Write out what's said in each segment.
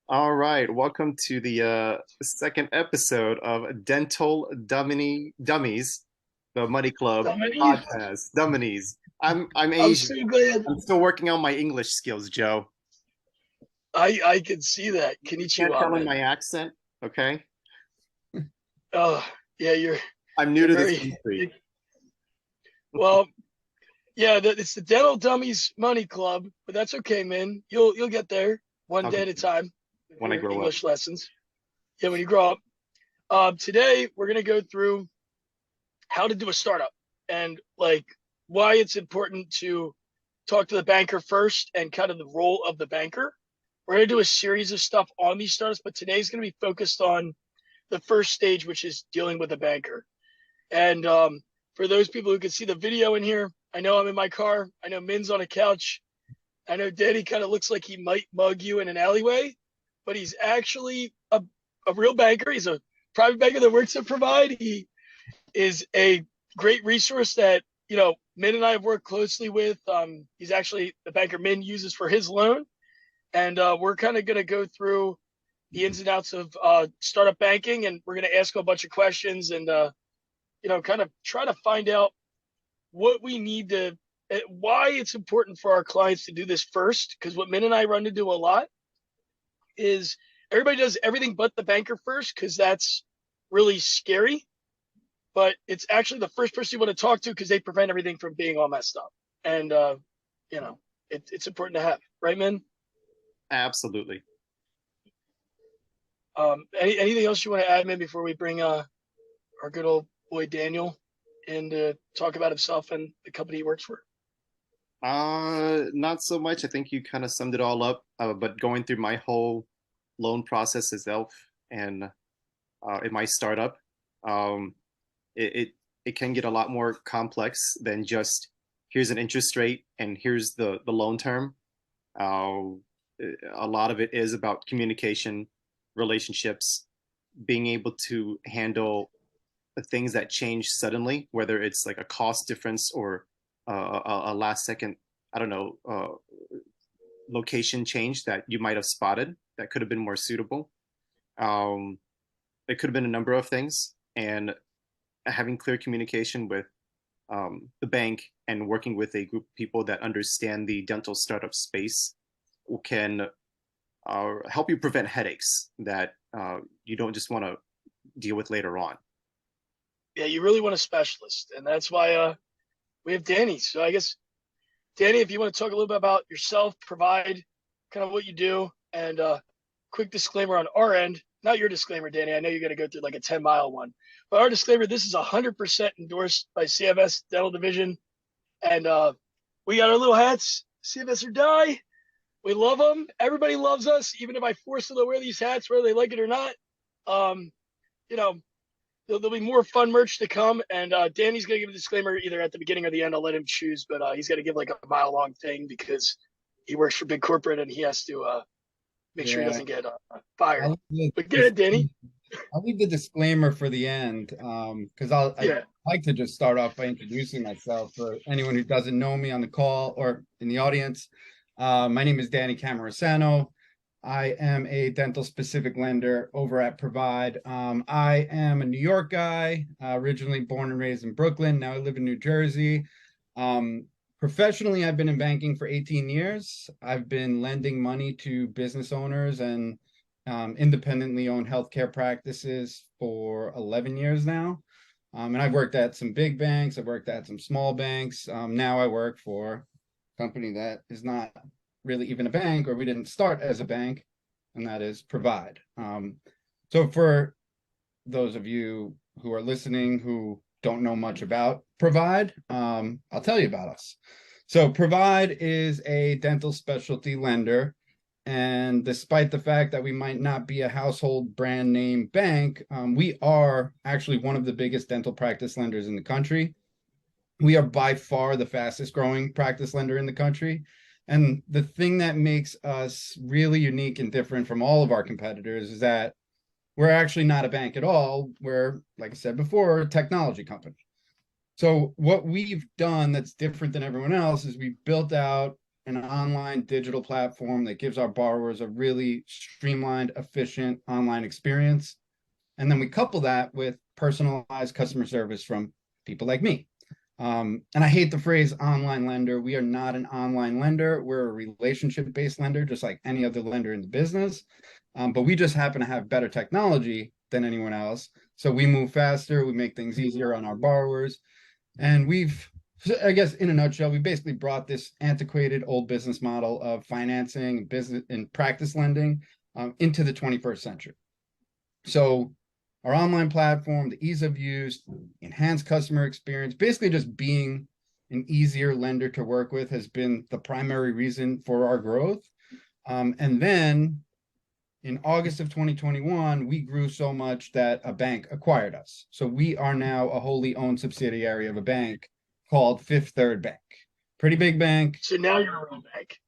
All right, welcome to the second episode of Dummies, the Money Club Dominique, podcast. Dummies. I'm I'm so Asian. glad. I'm still working on my English skills, Joe. I can see that. Can't Konnichiwa, tell in man. my accent, okay? Oh, yeah, I'm new you're to this very country. well. Yeah, it's the Dental Dummies Money Club, but that's okay, man. You'll get there one I'll day get at a there time with when I your grow up. English lessons. Yeah, when you grow up. Today we're gonna go through how to do a startup and like why it's important to talk to the banker first and kind of the role of the banker. We're gonna do a series of stuff on these startups, but today's gonna be focused on the first stage, which is dealing with a banker. And for those people who can see the video in here, I know I'm in my car. I know Min's on a couch. I know Danny kind of looks like he might mug you in an alleyway, but he's actually a real banker. He's a private banker that works at Provide. He is a great resource that, Min and I have worked closely with. He's actually the banker Min uses for his loan. And we're kind of going to go through the ins and outs of startup banking, and we're going to ask a bunch of questions and kind of try to find out what we need to, why it's important for our clients to do this first. Because what Min and I run into a lot is everybody does everything but the banker first because that's really scary. But it's actually the first person you want to talk to because they prevent everything from being all messed up. And it's important to have, right, Min? Absolutely. Anything else you want to add, Min, before we bring our good old boy Daniel in to talk about himself and the company he works for? Not so much. I think you kind of summed it all up. But going through my whole loan process itself and in my startup, um, it, it it can get a lot more complex than just here's an interest rate and here's the loan term. Uh, a lot of it is about communication, relationships, being able to handle the things that change suddenly, whether it's like a cost difference or a last second, I don't know, location change that you might have spotted that could have been more suitable. Um, it could have been a number of things, and having clear communication with the bank and working with a group of people that understand the dental startup space can help you prevent headaches that you don't just want to deal with later on. Yeah, you really want a specialist, and that's why we have Danny. So I guess Danny, if you want to talk a little bit about yourself, provide kind of what you do, and quick disclaimer on our end. Not your disclaimer, Danny. I know you're going to go through like a 10-mile one, but our disclaimer: this is 100% endorsed by CMS Dental Division, and we got our little hats. CMS or die. We love them. Everybody loves us, even if I force them to wear these hats, whether they like it or not. Um, you know, there'll be more fun merch to come. And Danny's going to give a disclaimer either at the beginning or the end. I'll let him choose, but he's got to give like a mile long thing because he works for big corporate and he has to make sure he Yeah, doesn't get fired. I'll leave But get the, it, Danny. I'll leave the disclaimer for the end, because I Yeah. like to just start off by introducing myself for anyone who doesn't know me on the call or in the audience. My name is Danny Cammarosano. I am a dental specific lender over at Provide. I am a New York guy, originally born and raised in Brooklyn. Now I live in New Jersey. Um, Professionally, I've been in banking for 18 years. I've been lending money to business owners and independently owned healthcare practices for 11 years now. And I've worked at some big banks. I've worked at some small banks. Now I work for a company that is not really even a bank, or we didn't start as a bank, and that is Provide. So for those of you who are listening who don't know much about Provide, I'll tell you about us. So Provide is a dental specialty lender. And despite the fact that we might not be a household brand name bank, we are actually one of the biggest dental practice lenders in the country. We are by far the fastest growing practice lender in the country. And the thing that makes us really unique and different from all of our competitors is that we're actually not a bank at all. We're, like I said before, a technology company. So what we've done that's different than everyone else is we've built out an online digital platform that gives our borrowers a really streamlined, efficient online experience. And then we couple that with personalized customer service from people like me. And I hate the phrase online lender. We are not an online lender. We're a relationship-based lender, just like any other lender in the business. But we just happen to have better technology than anyone else. So we move faster, we make things easier on our borrowers. And I guess in a nutshell, we basically brought this antiquated old business model of financing, business and practice lending into the 21st century. So our online platform, the ease of use, enhanced customer experience, basically just being an easier lender to work with has been the primary reason for our growth. And then in August of 2021, we grew so much that a bank acquired us. So we are now a wholly owned subsidiary of a bank called Fifth Third Bank. Pretty big bank. So now you're a real bank.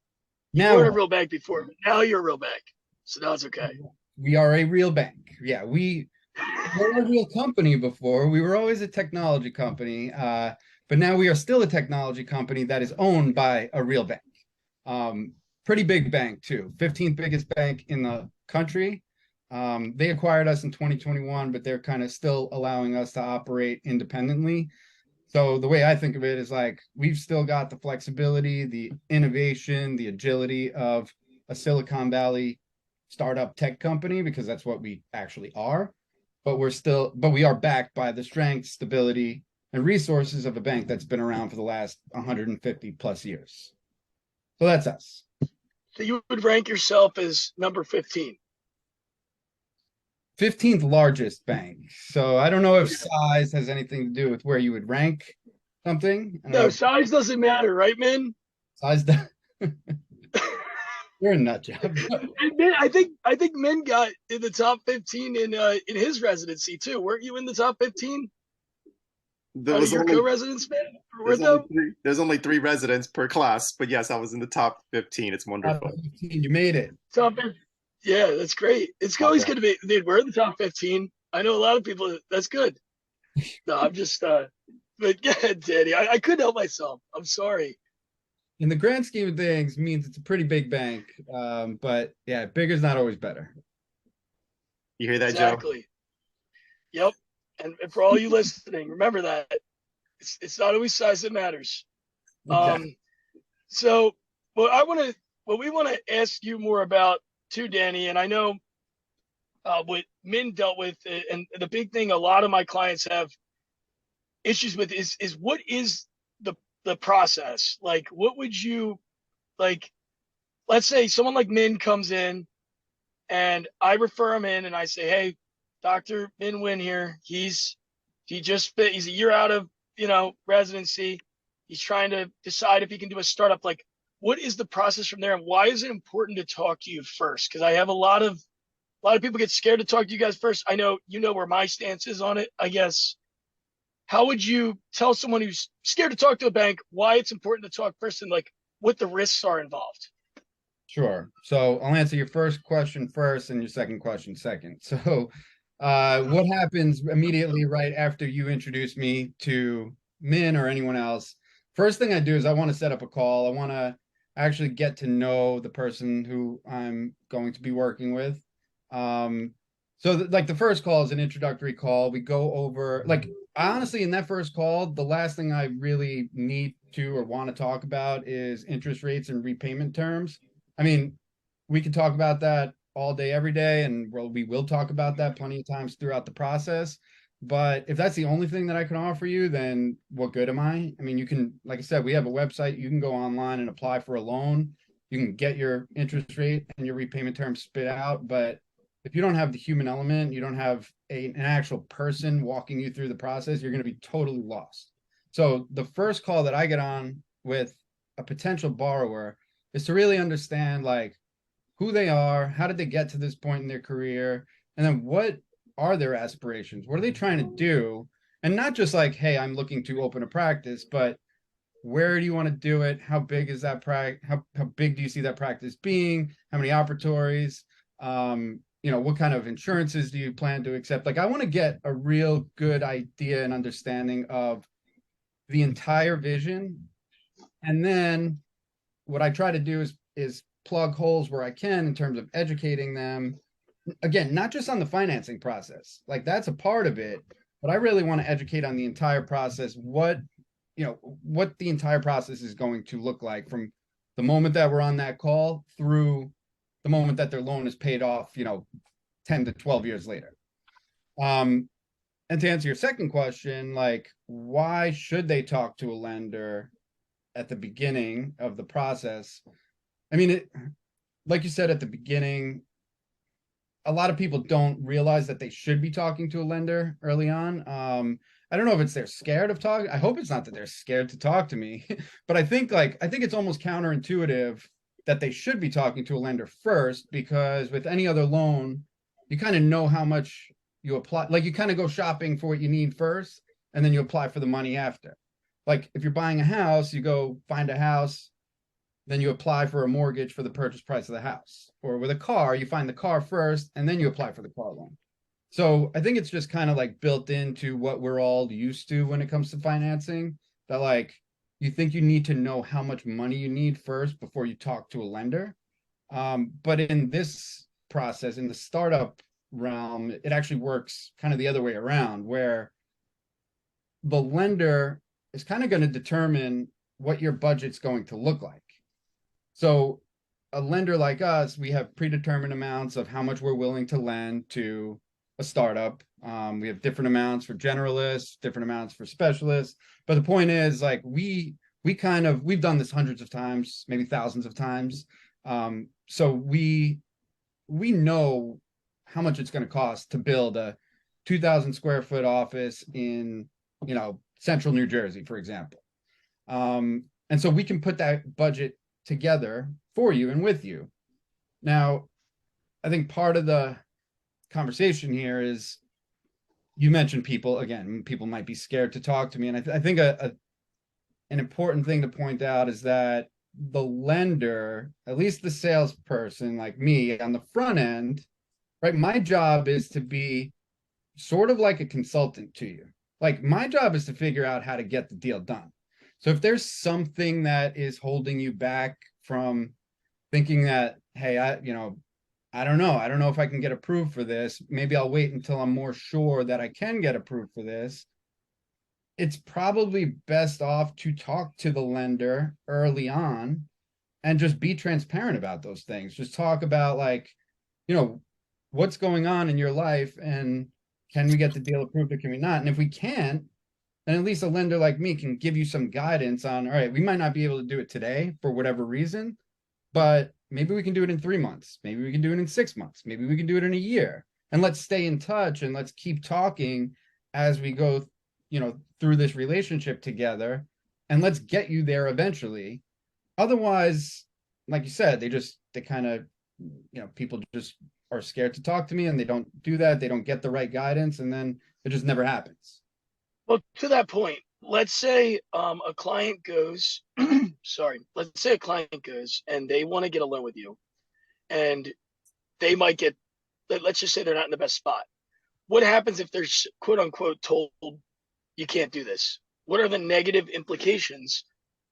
You Now weren't a real bank before, but now you're a real bank. So now it's okay. we are a real bank. Yeah, we were a real company before. We were always a technology company, but now we are still a technology company that is owned by a real bank. Pretty big bank too, 15th biggest bank in the country. They acquired us in 2021, but they're kind of still allowing us to operate independently. So the way I think of it is like we've still got the flexibility, the innovation, the agility of a Silicon Valley startup tech company, because that's what we actually are. But we are backed by the strength, stability, and resources of a bank that's been around for the last 150 plus years. So that's us. So you would rank yourself as number 15. 15th largest bank. So I don't know if size has anything to do with where you would rank something. No, size doesn't matter, right, Min? Size You're a nut job. Min, I think Min got in the top 15 in his residency too. Weren't you in the top 15? There's your co-residents, man? There's only 3 residents per class, but yes, I was in the top 15. It's wonderful. 15, you made it. Yeah, that's great. It's always good to be. Dude, we're in the top 15. I know a lot of people. That's good. No, I'm just. But yeah, Danny, I couldn't help myself. I'm sorry. In the grand scheme of things, means it's a pretty big bank. But yeah, bigger's not always better. You hear that, exactly. Yep. And for all you listening, remember that it's not always size that matters. Okay. So what we want to ask you more about too, Danny, and I know what Min dealt with, and the big thing a lot of my clients have issues with is what is the process? Like, what would you like? Let's say someone like Min comes in, and I refer him in, and I say, hey, Dr. Minh Nguyen here. He's a year out of residency. He's trying to decide if he can do a startup. Like, what is the process from there, and why is it important to talk to you first? Because I have a lot of people get scared to talk to you guys first. I know where my stance is on it, I guess. How would you tell someone who's scared to talk to a bank why it's important to talk first, and like what the risks are involved? Sure. So I'll answer your first question first and your second question second. So what happens immediately right after you introduce me to Min or anyone else? First thing I do is I want to set up a call. I want to actually get to know the person who I'm going to be working with. The first call is an introductory call. We go over, honestly, in that first call, the last thing I really need to or want to talk about is interest rates and repayment terms. I mean, we can talk about that all day, every day, and we will talk about that plenty of times throughout the process. But if that's the only thing that I can offer you, then what good am I? I mean, you can, like I said, we have a website. You can go online and apply for a loan. You can get your interest rate and your repayment terms spit out. But if you don't have the human element, you don't have an actual person walking you through the process, you're going to be totally lost. So the first call that I get on with a potential borrower is to really understand who they are, how did they get to this point in their career, and then what are their aspirations? What are they trying to do? And not just hey, I'm looking to open a practice, but where do you want to do it? How big is that practice? How big do you see that practice being? How many operatories? What kind of insurances do you plan to accept? I want to get a real good idea and understanding of the entire vision. And then what I try to do is plug holes where I can in terms of educating them. Again, not just on the financing process, like that's a part of it, but I really want to educate on the entire process, what the entire process is going to look like from the moment that we're on that call through the moment that their loan is paid off, 10 to 12 years later. And to answer your second question, like, why should they talk to a lender at the beginning of the process? I mean, like you said at the beginning, a lot of people don't realize that they should be talking to a lender early on. I don't know if it's they're scared of talking. I hope it's not that they're scared to talk to me, but I think it's almost counterintuitive that they should be talking to a lender first, because with any other loan, you kind of know how much you apply. Like, you kind of go shopping for what you need first, and then you apply for the money after. Like, if you're buying a house, you go find a house, then you apply for a mortgage for the purchase price of the house. Or with a car, you find the car first, and then you apply for the car loan. So I think it's just kind of like built into what we're all used to when it comes to financing, that like you think you need to know how much money you need first before you talk to a lender. But in this process, in the startup realm, it actually works kind of the other way around, where the lender is kind of going to determine what your budget's going to look like. So a lender like us, we have predetermined amounts of how much we're willing to lend to a startup. We have different amounts for generalists, different amounts for specialists. But the point is, like, we've done this hundreds of times, maybe thousands of times. So we know how much it's going to cost to build a 2,000 square foot office in, central New Jersey, for example. And so we can put that budget together for you and with you. Now, I think part of the conversation here is, you mentioned people might be scared to talk to me. And I think an important thing to point out is that the lender, at least the salesperson like me on the front end, right? My job is to be sort of like a consultant to you. Like, my job is to figure out how to get the deal done. So if there's something that is holding you back from thinking that, hey, I don't know if I can get approved for this, maybe I'll wait until I'm more sure that I can get approved for this, it's probably best off to talk to the lender early on and just be transparent about those things. Just talk about, like, what's going on in your life, and can we get the deal approved or can we not? And if we can't, then at least a lender like me can give you some guidance on, all right, we might not be able to do it today for whatever reason, but maybe we can do it in 3 months. Maybe we can do it in 6 months. Maybe we can do it in a year. And let's stay in touch and let's keep talking as we go, through this relationship together, and let's get you there eventually. Otherwise, like you said, they kind of, people just are scared to talk to me, and they don't do that. They don't get the right guidance, and then it just never happens. Well, to that point, let's say a client goes, let's say a client goes and they want to get a loan with you, and they might get, let's just say they're not in the best spot. What happens if they're quote unquote told you can't do this? What are the negative implications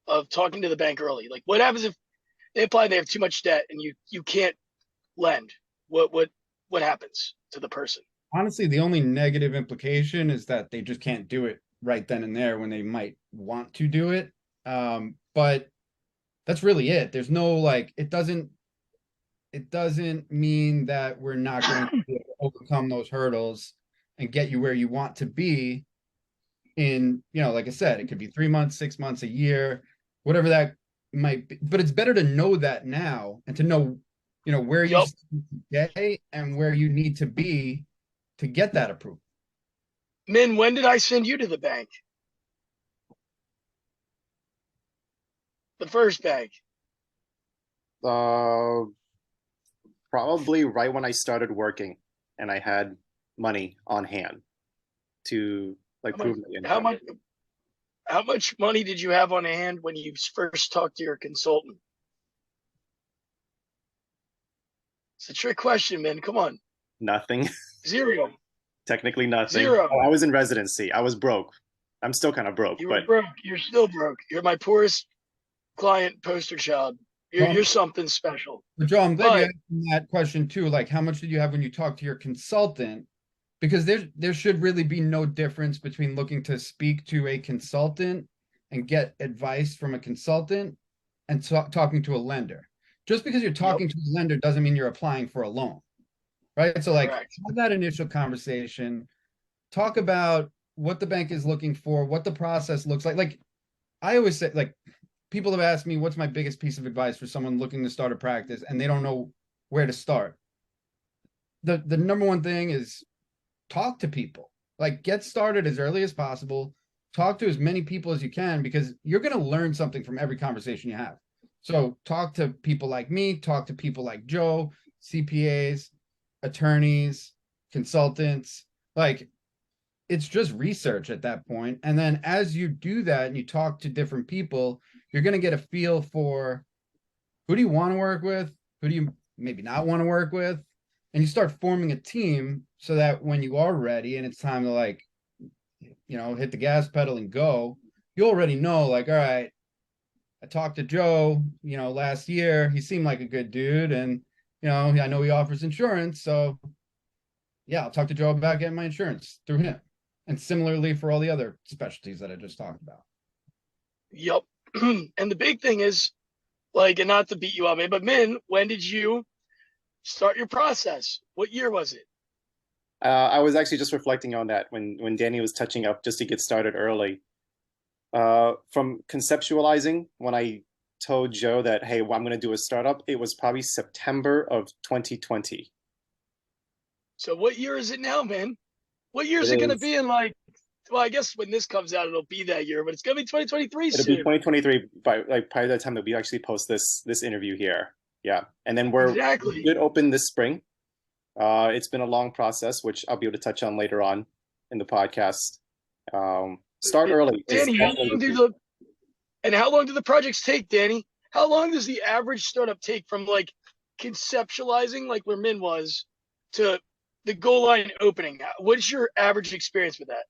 of talking to the bank early? Like, what happens if they apply, they have too much debt, and you can't lend? What happens to the person? Honestly, the only negative implication is that they just can't do it right then and there when they might want to do it. But that's really it. There's no, like, it doesn't mean that we're not going to be able to overcome those hurdles and get you where you want to be in, like I said, it could be 3 months, 6 months, a year, whatever that might be. But it's better to know that now, and to know, where you stand today and where you need to be to get that approval. Min, when did I send you to the bank? The first bank. Probably right when I started working and I had money on hand to, like, prove my income. How much money did you have on hand when you first talked to your consultant? It's a trick question, man. Come on. Nothing. Zero. Technically nothing. Zero. I was in residency. I was broke. I'm still kind of broke. You were broke. You're still broke. You're my poorest client poster child. You're something special. But Joe, I'm glad you But asked that question too. Like, how much did you have when you talked to your consultant? Because there should really be no difference between looking to speak to a consultant and get advice from a consultant and talking to a lender. Just because you're talking to a lender doesn't mean you're applying for a loan, right? So like, correct. have that initial conversation, talk about what the bank is looking for, what the process looks like. Like I always say, like people have asked me, what's my biggest piece of advice for someone looking to start a practice and they don't know where to start? The number one thing is talk to people. Like get started as early as possible. Talk to as many people as you can because you're going to learn something from every conversation you have. So talk to people like me, talk to people like Joe, CPAs, attorneys, consultants. Like it's just research at that point. And then as you do that and you talk to different people, you're going to get a feel for who do you want to work with? Who do you maybe not want to work with? And you start forming a team so that when you are ready and it's time to like, hit the gas pedal and go, you already know like, all right, I talked to Joe, last year, he seemed like a good dude. And, I know he offers insurance. So yeah, I'll talk to Joe about getting my insurance through him. And similarly for all the other specialties that I just talked about. Yep. And the big thing is like, and not to beat you up, but Min, when did you start your process? What year was it? I was actually just reflecting on that when Danny was touching up just to get started early. From conceptualizing, when I told Joe that, hey, well, I'm going to do a startup, it was probably September of 2020. So what year is it now, man? What year is it going to be in like, well, I guess when this comes out, it'll be that year, but it's going to be 2023 soon. It'll be 2023 by the time that we actually post this interview here. Yeah. And then we're good open this spring. It's been a long process, which I'll be able to touch on later on in the podcast. Start early. Danny, how long do the projects take, Danny? How long does the average startup take from like conceptualizing, like where Min was, to the goal line opening? What's your average experience with that?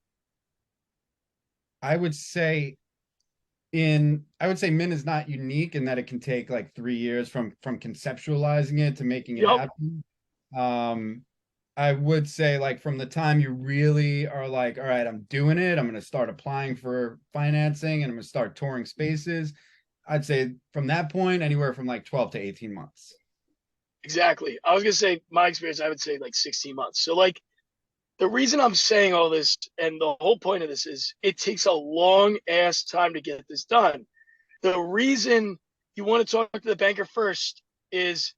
I would say Min is not unique in that it can take like 3 years from conceptualizing it to making it happen. I would say like from the time you really are like, all right, I'm doing it, I'm going to start applying for financing and I'm going to start touring spaces. I'd say from that point, anywhere from like 12 to 18 months. Exactly. I was going to say my experience, I would say like 16 months. So like the reason I'm saying all this and the whole point of this is it takes a long ass time to get this done. The reason you want to talk to the banker first is,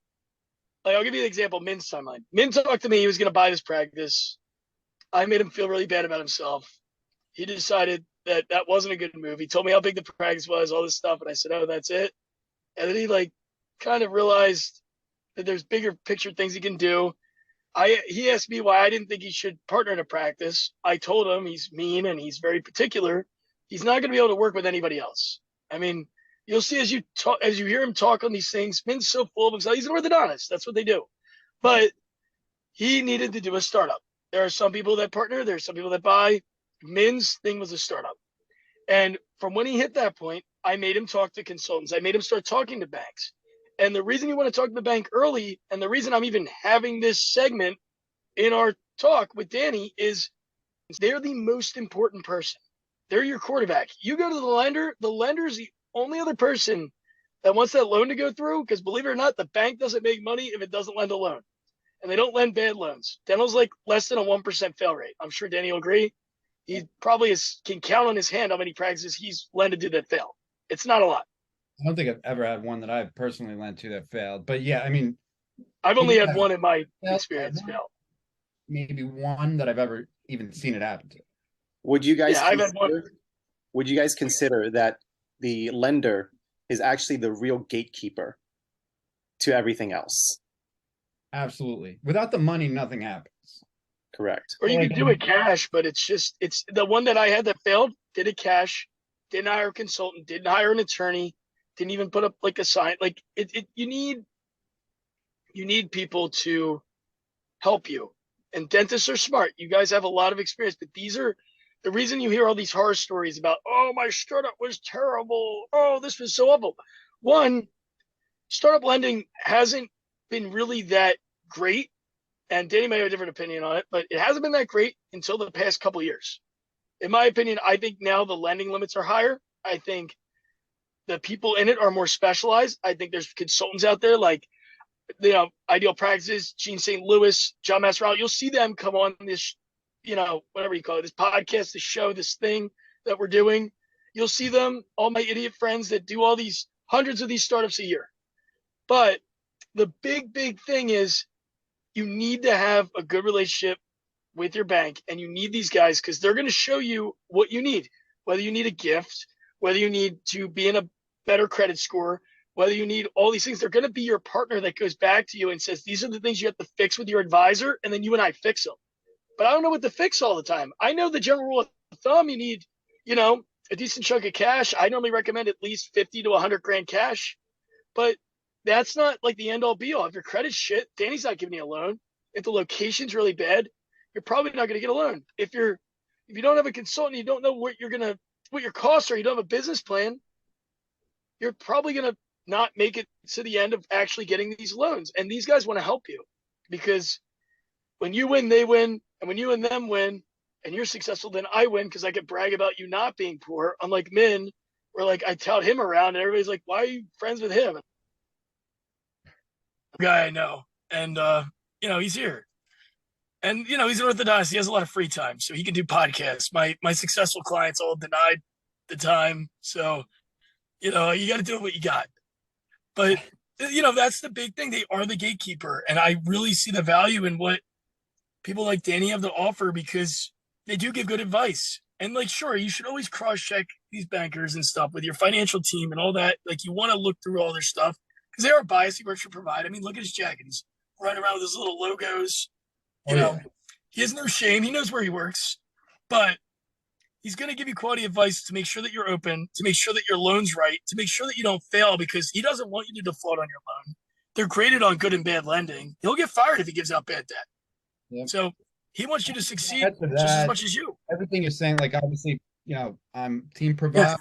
like, I'll give you an example, Min's timeline. Min talked to me, he was going to buy this practice. I made him feel really bad about himself. He decided that wasn't a good move. He told me how big the practice was, all this stuff, and I said, oh, that's it. And then he like kind of realized that there's bigger picture things he can do. He asked me why I didn't think he should partner in a practice. I told him he's mean and he's very particular. He's not going to be able to work with anybody else. I mean, you'll see as you hear him talk on these things, Min's so full of himself. He's an orthodontist. That's what they do. But he needed to do a startup. There are some people that partner. There are some people that buy. Min's thing was a startup. And from when he hit that point, I made him talk to consultants. I made him start talking to banks. And the reason you want to talk to the bank early, and the reason I'm even having this segment in our talk with Danny is they're the most important person. They're your quarterback. You go to the lender is the only other person that wants that loan to go through, because believe it or not, the bank doesn't make money if it doesn't lend a loan. And they don't lend bad loans. Dental's like less than a 1% fail rate. I'm sure Danny will agree. He probably can count on his hand how many practices he's lended to that fail. It's not a lot. I don't think I've ever had one that I've personally lent to that failed. But yeah, I mean, I've only had one in my experience fail. Maybe one that I've ever even seen it happen to. Would you guys consider that the lender is actually the real gatekeeper to everything else? Absolutely. Without the money, nothing happens. Correct. Or you could do it cash, but it's the one that I had that failed, did it cash, didn't hire a consultant, didn't hire an attorney, didn't even put up like a sign. Like you need people to help you. And dentists are smart. You guys have a lot of experience, but these are the reason you hear all these horror stories about, oh, my startup was terrible. Oh, this was so awful. One, startup lending hasn't been really that great. And Danny may have a different opinion on it, but it hasn't been that great until the past couple of years. In my opinion, I think now the lending limits are higher. I think the people in it are more specialized. I think there's consultants out there like, Ideal Practices, Gene St. Louis, John Massarello. You'll see them come on this, whatever you call it, this podcast, this show, this thing that we're doing. You'll see them, all my idiot friends that do all these hundreds of these startups a year. But the big thing is you need to have a good relationship with your bank, and you need these guys because they're going to show you what you need, whether you need a gift, whether you need to be in a better credit score, whether you need all these things. They're going to be your partner that goes back to you and says, these are the things you have to fix with your advisor, and then you and I fix them. But I don't know what to fix all the time. I know the general rule of thumb, you need, a decent chunk of cash. I normally recommend at least 50 to 100 grand cash, but that's not like the end all be all. If your credit's shit, Danny's not giving you a loan. If the location's really bad, you're probably not going to get a loan. If you don't have a consultant, you don't know what your costs are, you don't have a business plan, you're probably going to not make it to the end of actually getting these loans. And these guys want to help you because when you win, they win. And when you and them win and you're successful, then I win because I can brag about you not being poor. Unlike Min, where like I tout him around and everybody's like, why are you friends with him? Guy I know. And, he's here. And, he's an orthodontist. He has a lot of free time, so he can do podcasts. My successful clients all denied the time. So, you got to do what you got. But, that's the big thing. They are the gatekeeper. And I really see the value in what people like Danny have to offer because they do give good advice. And, like, sure, you should always cross-check these bankers and stuff with your financial team and all that. Like, you want to look through all their stuff because they are biased. What you provide. I mean, look at his jacket. He's running around with his little logos. He has no shame. He knows where he works. But he's going to give you quality advice to make sure that you're open, to make sure that your loan's right, to make sure that you don't fail because he doesn't want you to default on your loan. They're graded on good and bad lending. He'll get fired if he gives out bad debt. Yep. So he wants you to succeed just as much as you. Everything you're saying, like obviously, I'm team provide,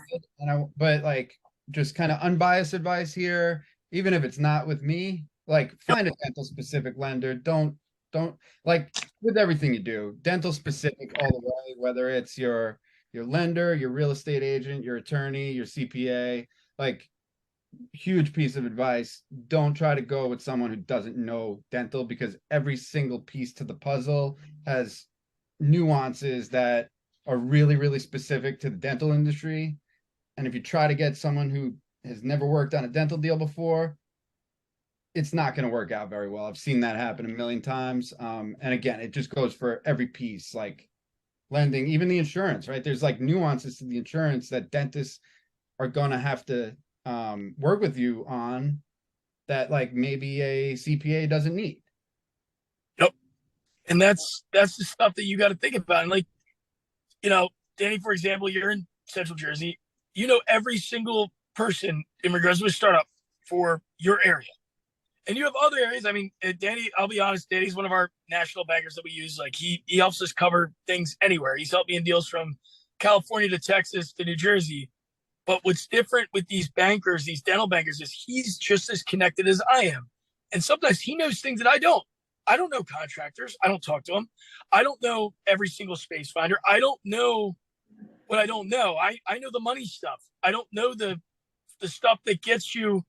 but like just kind of unbiased advice here, even if it's not with me, like find a dental specific lender. Don't like with everything you do, dental specific all the way, whether it's your lender, your real estate agent, your attorney, your CPA, like huge piece of advice. Don't try to go with someone who doesn't know dental because every single piece to the puzzle has nuances that are really, really specific to the dental industry. And if you try to get someone who has never worked on a dental deal before, it's not going to work out very well. I've seen that happen a million times. And again, it just goes for every piece, like lending, even the insurance, right? There's like nuances to the insurance that dentists are going to have to work with you on that like maybe a CPA doesn't need. Yep. And that's the stuff that you got to think about. And like, Danny, for example, you're in Central Jersey, every single person in regards to a startup for your area. And you have other areas. I mean, Danny, I'll be honest, Danny's one of our national bankers that we use. Like he helps us cover things anywhere. He's helped me in deals from California to Texas to New Jersey. But what's different with these bankers, these dental bankers, is he's just as connected as I am. And sometimes he knows things that I don't. I don't know contractors. I don't talk to them. I don't know every single space finder. I don't know what I don't know. I know the money stuff. I don't know the stuff that gets you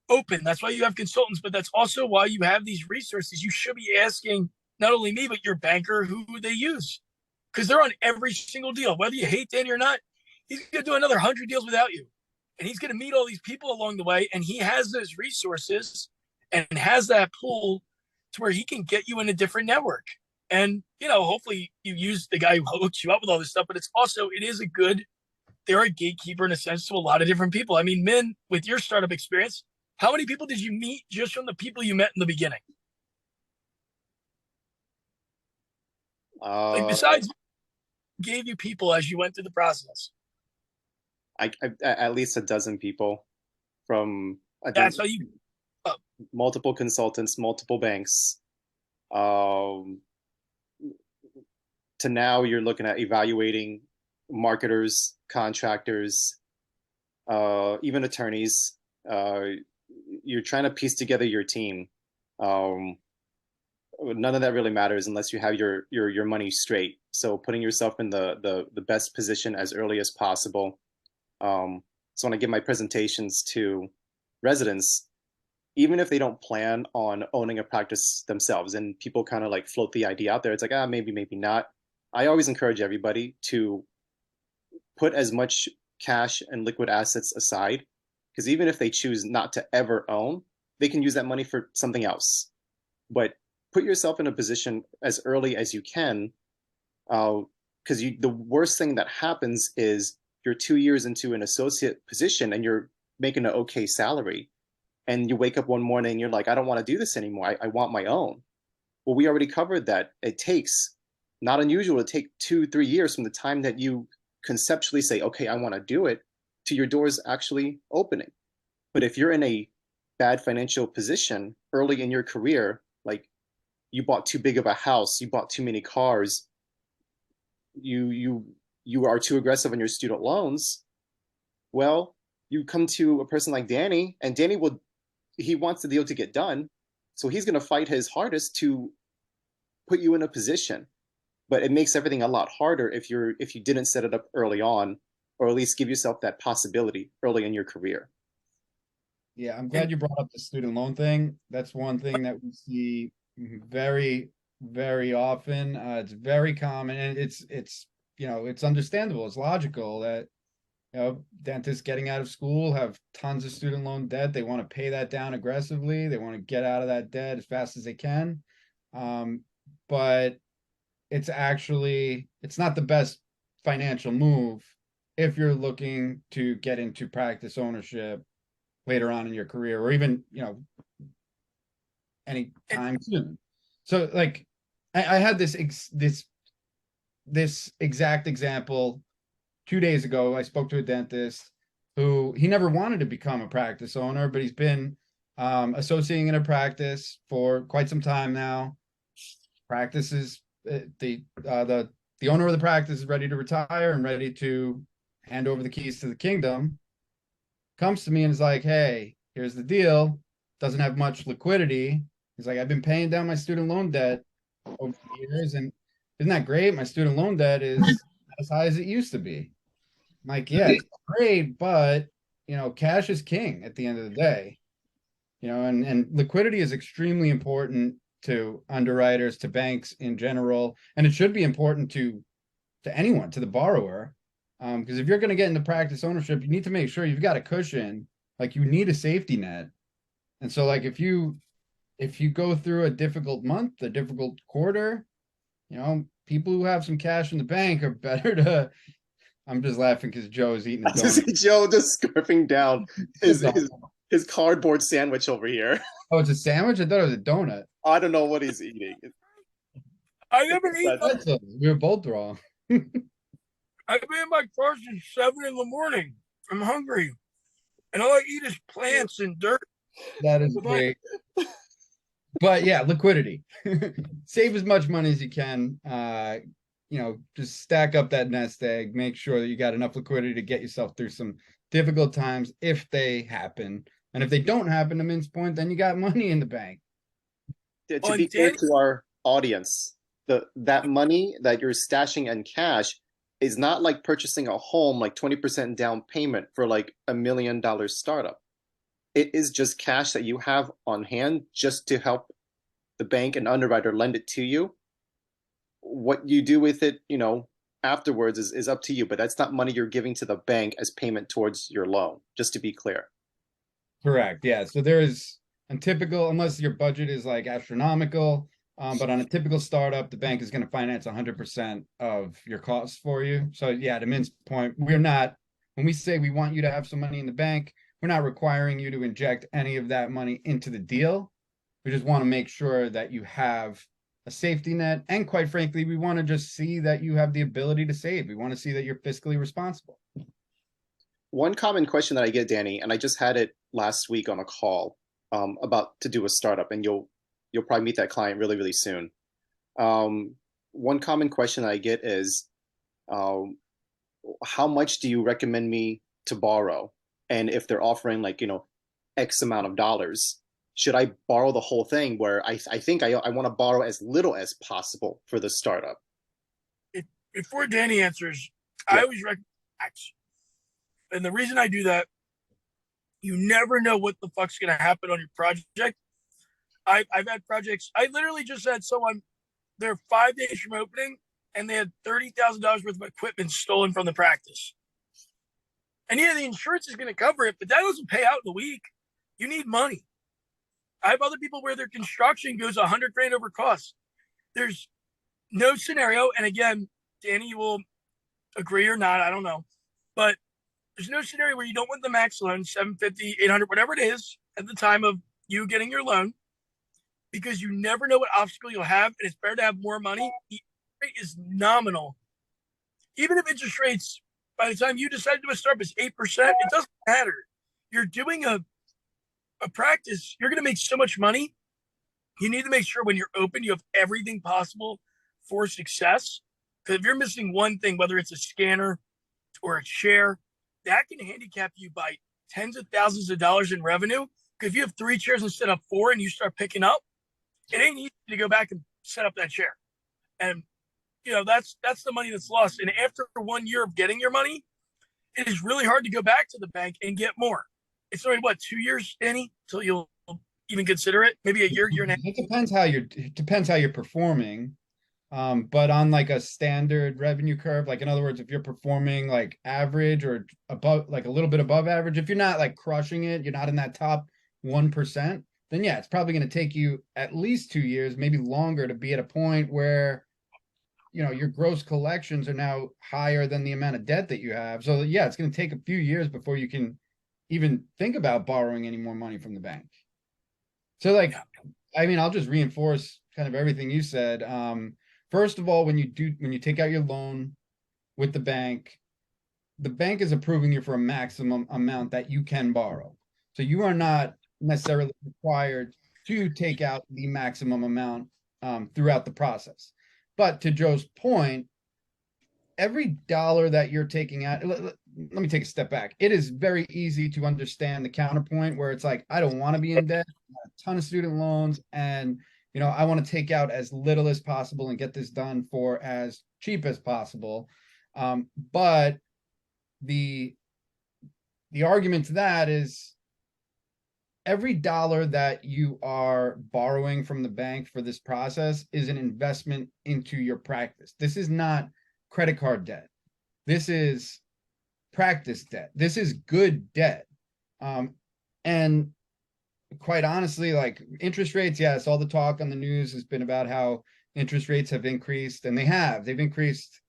open. That's why you have consultants, but that's also why you have these resources. You should be asking not only me, but your banker who they use because they're on every single deal. Whether you hate Danny or not, he's going to do another 100 deals without you. And he's going to meet all these people along the way. And he has those resources and has that pool to where he can get you in a different network. And, hopefully you use the guy who hooks you up with all this stuff, but they're a gatekeeper in a sense to a lot of different people. I mean, Min, with your startup experience, how many people did you meet just from the people you met in the beginning? Like besides gave you people as you went through the process? I at least a dozen people from that's how you multiple consultants, multiple banks. To now you're looking at evaluating marketers, contractors, even attorneys. you're trying to piece together your team. None of that really matters unless you have your money straight. So putting yourself in the best position as early as possible. So when I give my presentations to residents, even if they don't plan on owning a practice themselves, and people kind of like float the idea out there, it's like, maybe, maybe not. I always encourage everybody to put as much cash and liquid assets aside, because even if they choose not to ever own, they can use that money for something else. But put yourself in a position as early as you can, because the worst thing that happens is you're 2 years into an associate position and you're making an okay salary, and you wake up one morning and you're like, I don't want to do this anymore. I want my own. Well, we already covered that it takes, not unusual, to take 2-3 years from the time that you conceptually say, okay, I want to do it, to your doors actually opening. But if you're in a bad financial position early in your career, like you bought too big of a house, you bought too many cars, you are too aggressive on your student loans, well, you come to a person like Danny, and Danny he wants the deal to get done, so he's going to fight his hardest to put you in a position. But it makes everything a lot harder if you didn't set it up early on, or at least give yourself that possibility early in your career. Yeah, I'm glad you brought up the student loan thing. That's one thing that we see very, very often. It's very common, and it's it's understandable. It's logical that dentists getting out of school have tons of student loan debt. They want to pay that down aggressively. They want to get out of that debt as fast as they can. But it's not the best financial move if you're looking to get into practice ownership later on in your career, or even any time soon. So like I had this exact example 2 days ago. I spoke to a dentist who he never wanted to become a practice owner, but he's been associating in a practice for quite some time now. Practices the owner of the practice is ready to retire and ready to hand over the keys to the kingdom. Comes to me and is like, hey, here's the deal. Doesn't have much liquidity. He's like, I've been paying down my student loan debt over the years, and isn't that great? My student loan debt is as high as it used to be. I'm like, yeah, it's great, but cash is king at the end of the day. And liquidity is extremely important to underwriters, to banks in general, and it should be important to anyone, to the borrower. Because if you're going to get into practice ownership, you need to make sure you've got a cushion. Like, you need a safety net. And so, like, if you go through a difficult month, a difficult quarter, people who have some cash in the bank are better to. I'm just laughing because Joe is eating a donut. Joe just scarfing down his cardboard sandwich over here. Oh, it's a sandwich? I thought it was a donut. I don't know what he's eating. I haven't eaten. We were both wrong. I've been in my car since 7 a.m. I'm hungry, and all I eat is plants and dirt. That is great. But yeah, liquidity. Save as much money as you can. Just stack up that nest egg. Make sure that you got enough liquidity to get yourself through some difficult times if they happen. And if they don't happen, to Min's point, then you got money in the bank. To be clear to our audience, that money that you're stashing in cash is not like purchasing a home, like 20% down payment for like $1 million startup. It is just cash that you have on hand just to help the bank and underwriter lend it to you. What you do with it, afterwards is up to you, but that's not money you're giving to the bank as payment towards your loan, just to be clear. Correct. Yeah. So there is a typical, unless your budget is like astronomical, but on a typical startup, the bank is going to finance 100% of your costs for you. So yeah, to Min's point, when we say we want you to have some money in the bank, we're not requiring you to inject any of that money into the deal. We just want to make sure that you have a safety net. And quite frankly, we want to just see that you have the ability to save. We want to see that you're fiscally responsible. One common question that I get, Danny, and I just had it last week on a call about to do a startup, and you'll probably meet that client really, really soon. One common question that I get is, how much do you recommend me to borrow? And if they're offering like, X amount of dollars. Should I borrow the whole thing where I think I want to borrow as little as possible for the startup? Before Danny answers, Yeah. I always recommend max. And the reason I do that, you never know what the fuck's going to happen on your project. I've had projects, I literally just had someone, they're 5 days from opening, and they had $30,000 worth of equipment stolen from the practice. And yeah, the insurance is going to cover it, but that doesn't pay out in a week. You need money. I have other people where their construction goes 100 grand over cost. There's no scenario, and again, Danny will agree or not, I don't know, but there's no scenario where you don't want the max loan, 750, 800, whatever it is at the time of you getting your loan, because you never know what obstacle you'll have, and it's better to have more money. The rate is nominal. Even if interest rates, by the time you decide to do a startup, is 8%, it doesn't matter. You're doing a practice, you're going to make so much money. You need to make sure when you're open, you have everything possible for success. Because if you're missing one thing, whether it's a scanner or a chair, that can handicap you by tens of thousands of dollars in revenue. Because if you have 3 chairs instead of 4 and you start picking up, it ain't easy to go back and set up that chair. And that's the money that's lost. And after 1 year of getting your money, it is really hard to go back to the bank and get more. It's only 2 years, Danny, till you'll even consider it. Maybe a year and a half. It depends how you're performing. But on like a standard revenue curve, like in other words, if you're performing like average or above, like a little bit above average, if you're not like crushing it, you're not in that top 1%, then yeah, it's probably going to take you at least 2 years, maybe longer, to be at a point where your gross collections are now higher than the amount of debt that you have. So yeah, it's going to take a few years before you can even think about borrowing any more money from the bank. So like, I mean, I'll just reinforce kind of everything you said. First of all, when you take out your loan with the bank is approving you for a maximum amount that you can borrow. So you are not necessarily required to take out the maximum amount throughout the process. But to Joe's point, every dollar that you're taking out, let me take a step back. It is very easy to understand the counterpoint where it's like, I don't want to be in debt, I have a ton of student loans, and I want to take out as little as possible and get this done for as cheap as possible. But the argument to that is every dollar that you are borrowing from the bank for this process is an investment into your practice. This is not credit card debt. This is practice debt. This is good debt. And quite honestly, like interest rates, yes, all the talk on the news has been about how interest rates have increased, and they've increased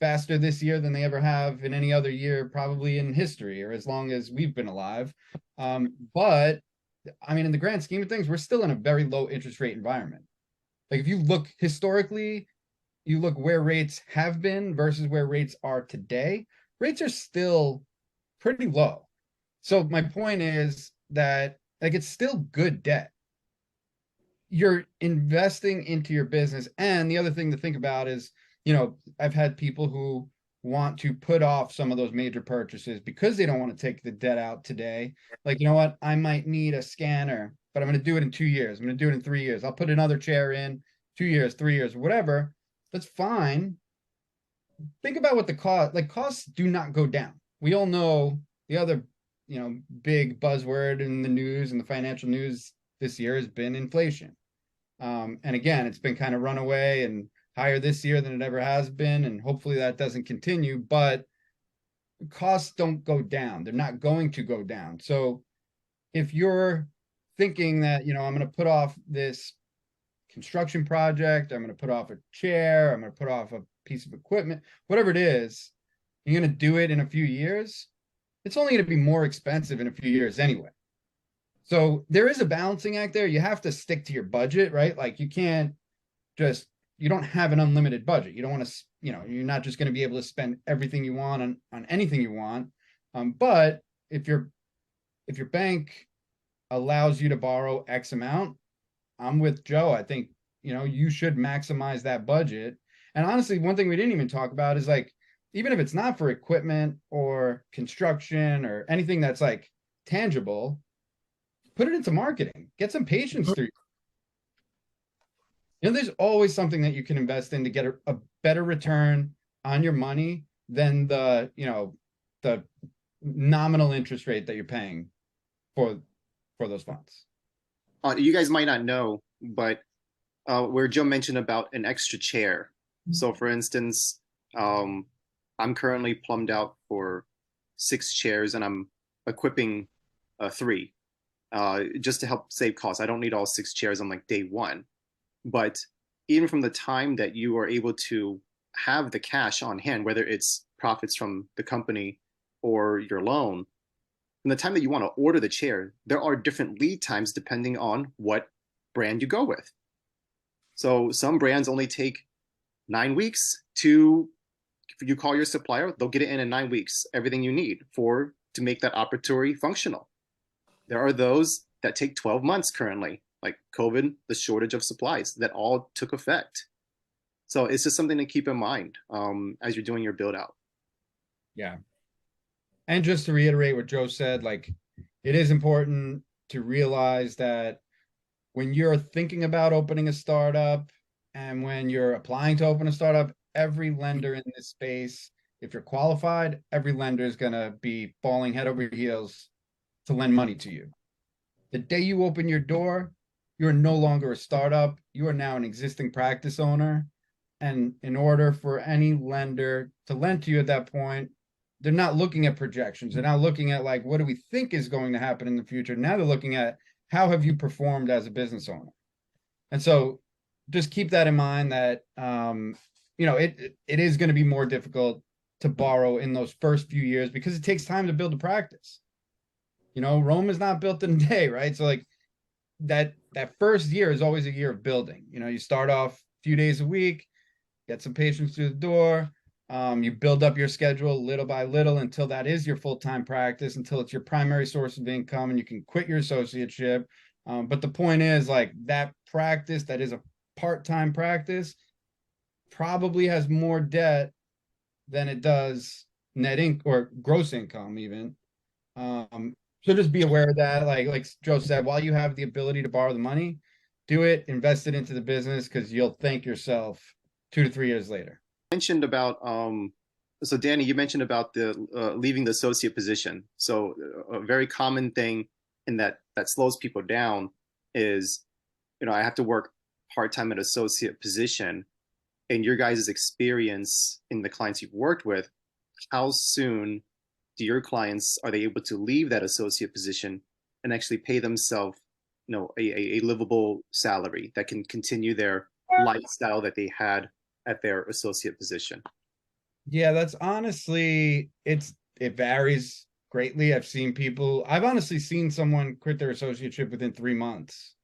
faster this year than they ever have in any other year, probably in history, or as long as we've been alive. But I mean, in the grand scheme of things, we're still in a very low interest rate environment. Like if you look historically, you look where rates have been versus where rates are today, rates are still pretty low. So my point is that like it's still good debt. You're investing into your business. And the other thing to think about is, I've had people who want to put off some of those major purchases because they don't want to take the debt out today. Like, you know what? I might need a scanner, but I'm going to do it in 2 years. I'm going to do it in 3 years. I'll put another chair in 2 years, 3 years, whatever. That's fine. Think about what the costs do not go down. We all know the other, big buzzword in the news and the financial news this year has been inflation. And again, it's been kind of runaway and higher this year than it ever has been. And hopefully that doesn't continue, but costs don't go down. They're not going to go down. So if you're thinking that, I'm going to put off this construction project, I'm going to put off a chair, I'm going to put off a piece of equipment, whatever it is, you're going to do it in a few years, it's only going to be more expensive in a few years anyway. So there is a balancing act there. You have to stick to your budget, right? Like you don't have an unlimited budget. You don't want to, you're not just going to be able to spend everything you want on anything you want. But if your bank allows you to borrow X amount, I'm with Joe. I think, you should maximize that budget. And honestly, one thing we didn't even talk about is like, even if it's not for equipment or construction or anything that's like tangible, Put it into marketing. Get some patients through. There's always something that you can invest in to get a better return on your money than the nominal interest rate that you're paying for those funds. You guys might not know, but where Joe mentioned about an extra chair. So, for instance, I'm currently plumbed out for 6 chairs, and I'm equipping 3 just to help save costs. I don't need all 6 chairs on like day one, but even from the time that you are able to have the cash on hand, whether it's profits from the company or your loan, from the time that you want to order the chair, there are different lead times depending on what brand you go with. So some brands only take 9 weeks to, if you call your supplier, they'll get it in 9 weeks, everything you need to make that operatory functional. There are those that take 12 months currently, like COVID, the shortage of supplies that all took effect. So it's just something to keep in mind as you're doing your build out. Yeah. And just to reiterate what Joe said, like, it is important to realize that when you're thinking about opening a startup and when you're applying to open a startup, every lender in this space, if you're qualified, every lender is going to be falling head over heels to lend money to you. The day you open your door, you're no longer a startup. You are now an existing practice owner. And in order for any lender to lend to you at that point, they're not looking at projections. They're not looking at like, what do we think is going to happen in the future? Now they're looking at, how have you performed as a business owner? And so just keep that in mind that, it is going to be more difficult to borrow in those first few years because it takes time to build a practice. Rome is not built in a day, right? So like that first year is always a year of building. You start off a few days a week, get some patients through the door. You build up your schedule little by little until that is your full-time practice, until it's your primary source of income and you can quit your associateship. But the point is, like, that practice that is a part-time practice probably has more debt than it does net income or gross income even. So just be aware of that. Like Joe said, while you have the ability to borrow the money, do it, invest it into the business, because you'll thank yourself 2 to 3 years later. Mentioned about so Danny, you mentioned about the leaving the associate position. So a very common thing in that slows people down is, I have to work part-time at associate position. In your guys' experience in the clients you've worked with, how soon do your clients, are they able to leave that associate position and actually pay themselves a livable salary that can continue their lifestyle that they had at their associate position? Yeah, that's honestly, it varies greatly. I've honestly seen someone quit their associateship within 3 months.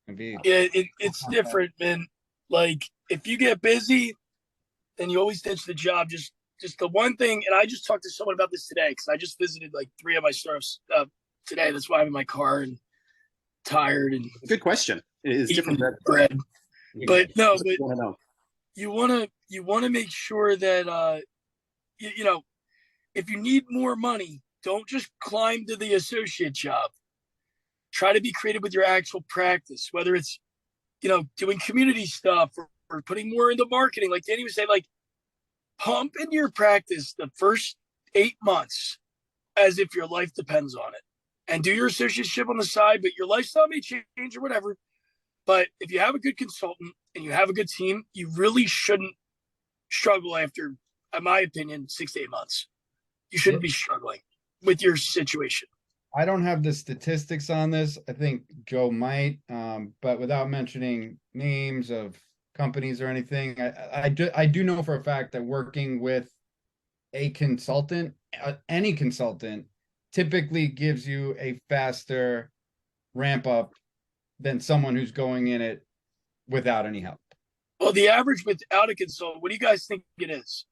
It's different, man. Like, if you get busy, then you always ditch the job. Just the one thing, and I just talked to someone about this today because I just visited like 3 of my startups today. That's why I'm in my car and tired and good question. It is different bread. But no, but you want to make sure that if you need more money, don't just climb to the associate job. Try to be creative with your actual practice, whether it's doing community stuff or putting more into marketing. Like Danny was saying, like, pump in your practice the first 8 months as if your life depends on it, and do your associateship on the side, but your lifestyle may change or whatever. But if you have a good consultant and you have a good team, you really shouldn't struggle after, in my opinion, 6 to 8 months. You shouldn't be struggling with your situation. I don't have the statistics on this. I think Joe might, but without mentioning names of companies or anything, I do know for a fact that working with a consultant, any consultant, typically gives you a faster ramp up than someone who's going in it without any help. Well, the average without a consultant, what do you guys think it is?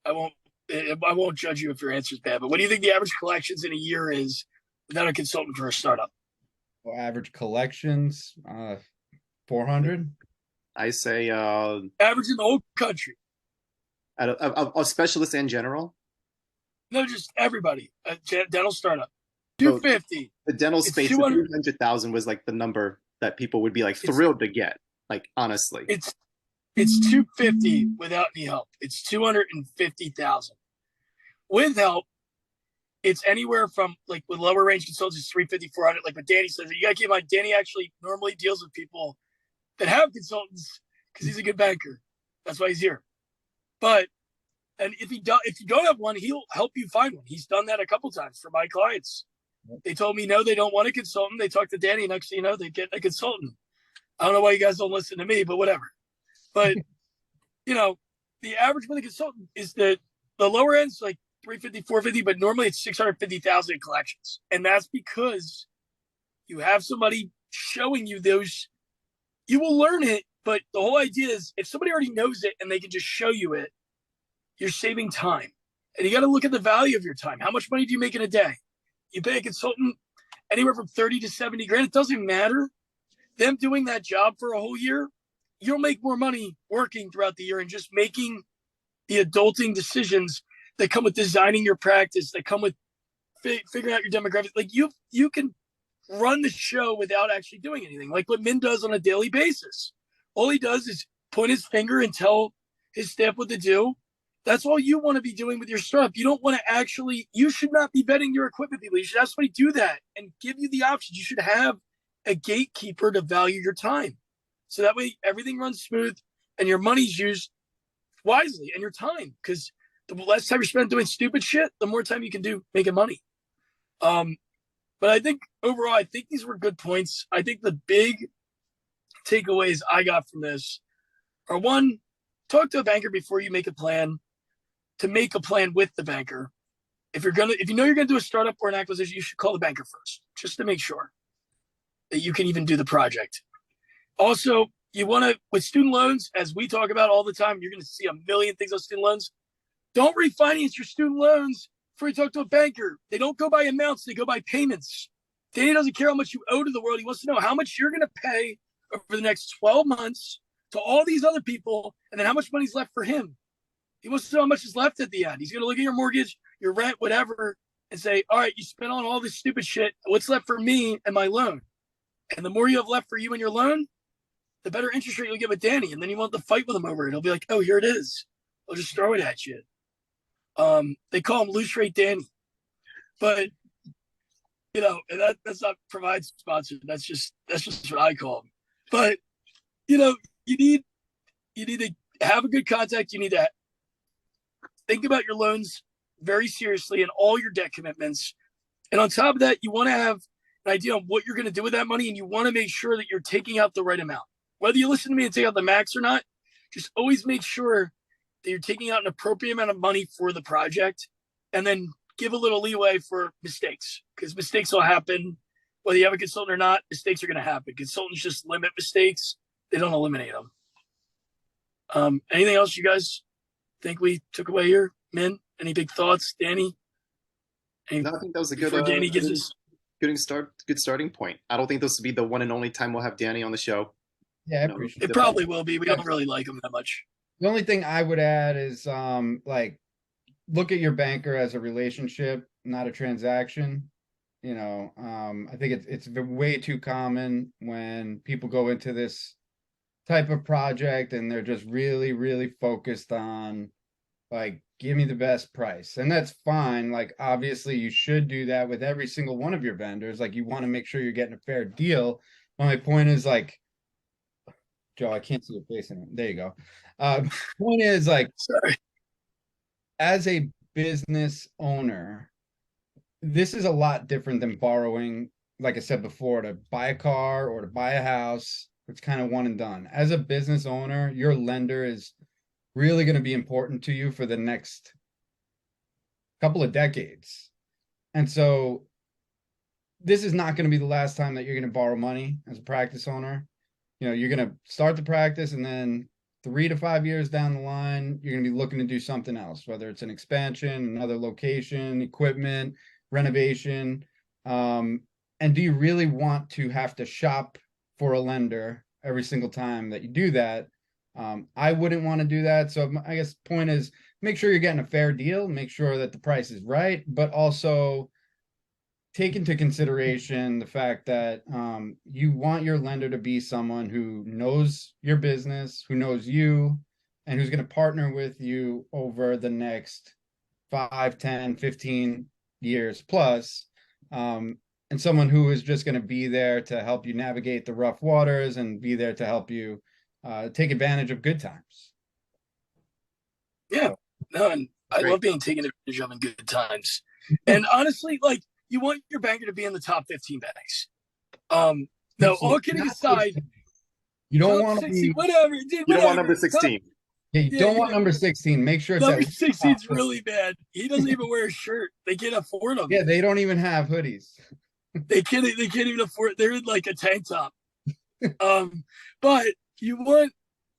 I won't judge you if your answer is bad, but what do you think the average collections in a year is without a consultant for a startup? Well, average collections, 400. I say average in the whole country. A specialist in general? No, just everybody. A dental startup. So 250. the dental It's space, the 200. 300,000 was like the number that people would be like It's thrilled to get. Like honestly, it's 250 without any help. It's 250,000 with help. It's anywhere from like with lower range consultants, it's 350, 400. Like what Danny says, you got to keep in mind, Danny actually normally deals with people that have consultants because he's a good banker. That's why he's here. But and if you don't have one, he'll help you find one. He's done that a couple times for my clients. They told me no, they don't want a consultant. They talked to Danny. Next thing you know, they get a consultant. I don't know why you guys don't listen to me, but whatever. But the average with a consultant is the lower end's like 350, 450, but normally it's 650,000 in collections, and that's because you have somebody showing you those. You will learn it, but the whole idea is if somebody already knows it and they can just show you it, you're saving time. And you got to look at the value of your time. How much money do you make in a day? You pay a consultant anywhere from 30 to 70 grand. It doesn't matter. Them doing that job for a whole year, you'll make more money working throughout the year and just making the adulting decisions that come with designing your practice, that come with figuring out your demographics. Like you can run the show without actually doing anything, like what Min does on a daily basis. All he does is point his finger and tell his staff what to do. That's all you want to be doing with your startup. You don't want to actually, you should not be vetting your equipment people. You should have somebody do that and give you the options. You should have a gatekeeper to value your time. So that way everything runs smooth and your money's used wisely and your time. Because the less time you spend doing stupid shit, the more time you can do making money. But I think overall, I think these were good points. I think the big takeaways I got from this are: one, talk to a banker before you make a plan. To make a plan with the banker. If you know you're gonna do a startup or an acquisition, you should call the banker first, just to make sure that you can even do the project. Also, you want to, with student loans, as we talk about all the time, you're going to see a million things on student loans. Don't refinance your student loans before you talk to a banker. They don't go by amounts, they go by payments. Danny doesn't care how much you owe to the world. He wants to know how much you're going to pay over the next 12 months to all these other people, and then how much money's left for him. He wants to know how much is left at the end. He's going to look at your mortgage, your rent, whatever, and say, all right, you spent on all this stupid shit. What's left for me and my loan? And the more you have left for you and your loan, the better interest rate you'll get with Danny. And then you won't have to fight with him over it. He'll be like, oh, here it is. I'll just throw it at you. They call him loose rate Danny. But, and that's not Provide sponsored. That's just what I call him. But, you need to have a good contact. You need to think about your loans very seriously and all your debt commitments. And on top of that, you want to have an idea on what you're going to do with that money, and you want to make sure that you're taking out the right amount. Whether you listen to me and take out the max or not, just always make sure that you're taking out an appropriate amount of money for the project, and then give a little leeway for mistakes, because mistakes will happen. Whether you have a consultant or not, mistakes are going to happen. Consultants just limit mistakes. They don't eliminate them. Anything else you guys think we took away here? Min, any big thoughts? Danny? No, I think that was a good, Danny gives us good starting point. I don't think this will be the one and only time we'll have Danny on the show. Yeah, I appreciate it. Probably will be. We don't really like him that much. The only thing I would add is look at your banker as a relationship, not a transaction. I think it's way too common when people go into this type of project and they're just really, really focused on give me the best price. And that's fine. Obviously you should do that with every single one of your vendors. You want to make sure you're getting a fair deal. But my point is Joe, I can't see your face in it. There you go. Point is sorry. As a business owner, this is a lot different than borrowing, like I said before, to buy a car or to buy a house. It's kind of one and done. As a business owner, your lender is really going to be important to you for the next couple of decades. And so this is not going to be the last time that you're going to borrow money as a practice owner. You're going to start the practice, and then 3 to 5 years down the line, you're going to be looking to do something else, whether it's an expansion, another location, equipment, renovation. And do you really want to have to shop for a lender every single time that you do that? I wouldn't want to do that. So I guess the point is, make sure you're getting a fair deal, make sure that the price is right, but also take into consideration the fact that you want your lender to be someone who knows your business, who knows you, and who's going to partner with you over the next 5, 10, 15 years plus, and someone who is just going to be there to help you navigate the rough waters and be there to help you take advantage of good times. Yeah, no, and I love being taken advantage of in good times. And honestly, like, you want your banker to be in the top 15 banks. No, all kidding aside, you don't want to be whatever. Dude, you don't want number 16. You don't want number 16. Make sure it's number 16 is really bad. He doesn't even wear a shirt. They can't afford them. Yeah, they don't even have hoodies. They can't even afford it. They're in like a tank top. But you want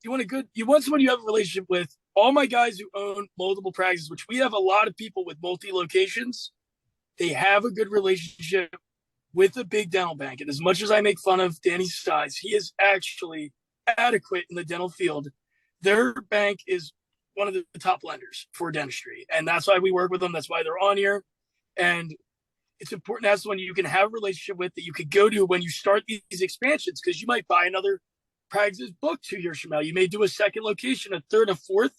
someone you have a relationship with. All my guys who own multiple practices, which we have a lot of people with multi-locations, they have a good relationship with a big dental bank. And as much as I make fun of Danny's size, he is actually adequate in the dental field. Their bank is one of the top lenders for dentistry. And that's why we work with them. That's why they're on here. And it's important to have someone you can have a relationship with that you could go to when you start these expansions, because you might buy another practice book 2 years from now. You may do a second location, a third, a fourth.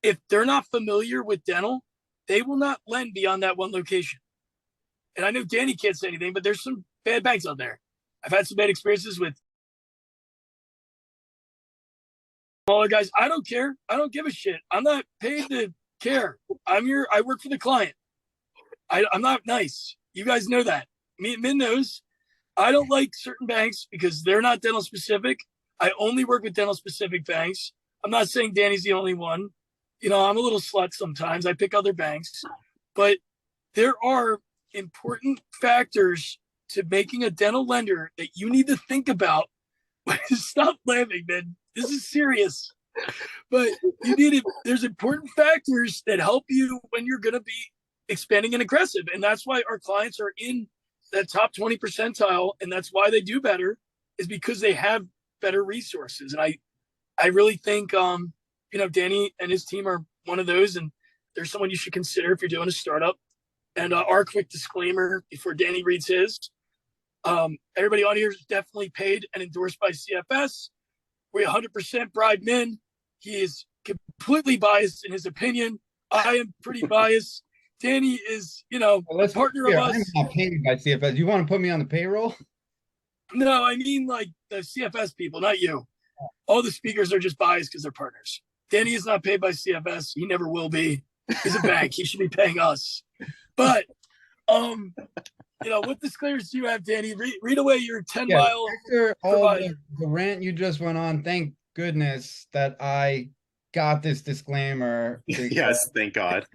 If they're not familiar with dental, they will not lend beyond that one location. And I know Danny can't say anything, but there's some bad banks out there. I've had some bad experiences with smaller guys. I don't care. I don't give a shit. I'm not paid to care. I work for the client. I'm not nice. You guys know that. Min knows. I don't like certain banks because they're not dental specific. I only work with dental specific banks. I'm not saying Danny's the only one. You know, I'm a little slut sometimes. I pick other banks. But there are important factors to making a dental lender that you need to think about. Stop laughing, man. This is serious. But there's important factors that help you when you're going to be expanding and aggressive. And that's why our clients are in that top 20 percentile. And that's why they do better, is because they have better resources. And I really think, Danny and his team are one of those, and there's someone you should consider if you're doing a startup. And our quick disclaimer before Danny reads his, everybody on here is definitely paid and endorsed by CFS. We 100% bribe Min. He is completely biased in his opinion. I am pretty biased. Danny is, a partner of us. I'm not paid by CFS. You want to put me on the payroll? No, I mean like the CFS people, not you. All the speakers are just biased because they're partners. Danny is not paid by CFS. He never will be. He's a bank. He should be paying us. But, what disclaimers do you have, Danny? Read away your 10-mile. After all the rant you just went on, thank goodness that I got this disclaimer. Yes, thank God.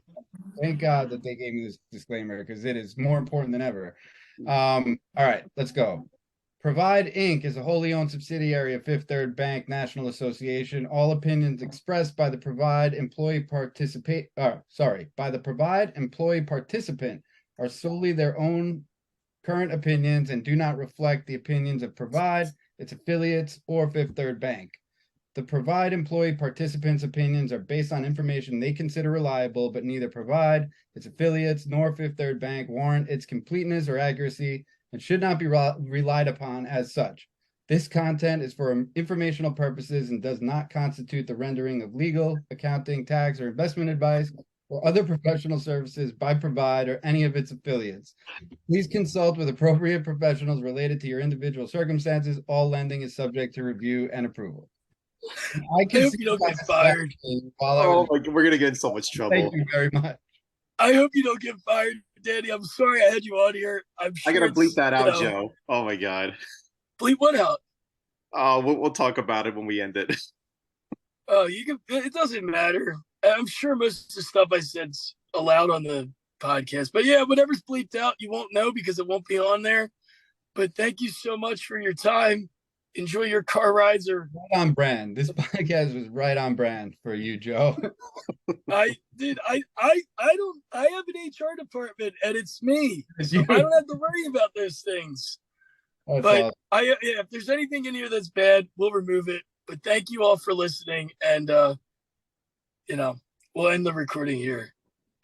Thank God that they gave me this disclaimer, because it is more important than ever. All right, let's go. Provide Inc. is a wholly owned subsidiary of Fifth Third Bank National Association. All opinions expressed by the Provide employee participant are solely their own current opinions and do not reflect the opinions of Provide, its affiliates, or Fifth Third Bank. The Provide employee participants' opinions are based on information they consider reliable, but neither Provide, its affiliates, nor Fifth Third Bank warrant its completeness or accuracy and should not be relied upon as such. This content is for informational purposes and does not constitute the rendering of legal, accounting, tax, or investment advice or other professional services by Provide or any of its affiliates. Please consult with appropriate professionals related to your individual circumstances. All lending is subject to review and approval. I hope you don't get fired. We're going to get in so much trouble. Thank you very much. I hope you don't get fired, Danny. I'm sorry I had you on here. I'm sure I got to bleep that out, Joe. Oh, my God. Bleep what out? We'll talk about it when we end it. Oh, you can. It doesn't matter. I'm sure most of the stuff I said's allowed on the podcast. But yeah, whatever's bleeped out, you won't know because it won't be on there. But thank you so much for your time. Enjoy your car rides. Or right on brand. This podcast was right on brand for you, Joe. I have an HR department and it's me. So I don't have to worry about those things. That's but awesome. If there's anything in here that's bad, we'll remove it. But thank you all for listening, and we'll end the recording here.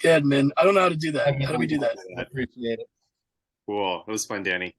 Go ahead, man. I don't know how to do that. How do we do that? I appreciate it. Cool. It was fun, Danny.